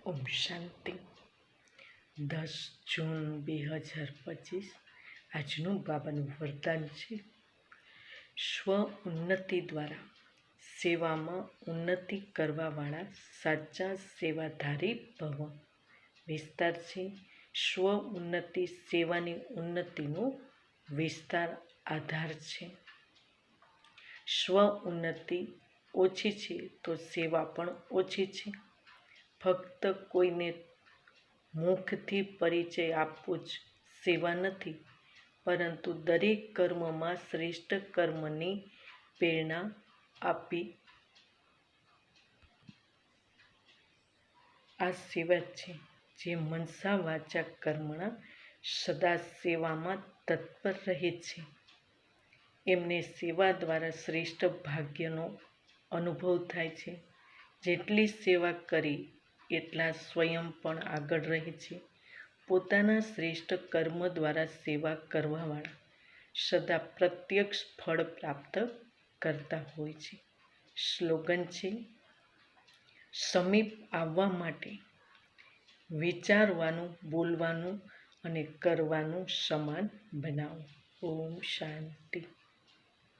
ઓમ શાંતિ. 10 જૂન 2025 આજનું બાબાનું વરદાન છે. સ્વ ઉન્નતિ દ્વારા સેવામાં ઉન્નતિ કરવાવાળા સાચા સેવાધારી ભવ. વિસ્તાર છે. સ્વ ઉન્નતિ સેવાની ઉન્નતિનો વિસ્તાર આધાર છે. સ્વ ઉન્નતિ ઓછી છે તો સેવા પણ ઓછી છે. ફક્ત કોઈને મુખથી પરિચય આપવો જ સેવા નથી, પરંતુ દરેક કર્મમાં શ્રેષ્ઠ કર્મની પ્રેરણા આપી આ સેવા છે. જે મનસા વાચા કર્મણા સદા સેવામાં તત્પર રહે છે, એમને સેવા દ્વારા શ્રેષ્ઠ ભાગ્યનો અનુભવ થાય છે. જેટલી સેવા કરી એટલા સ્વયં પણ આગળ રહે છે. પોતાના શ્રેષ્ઠ કર્મ દ્વારા સેવા કરવાવાળા સદા પ્રત્યક્ષ ફળ પ્રાપ્ત કરતા હોય છે. સ્લોગન છે. સમીપ આવવા માટે વિચારવાનું, બોલવાનું અને કરવાનું સમાન બનાવો. ઓમ શાંતિ.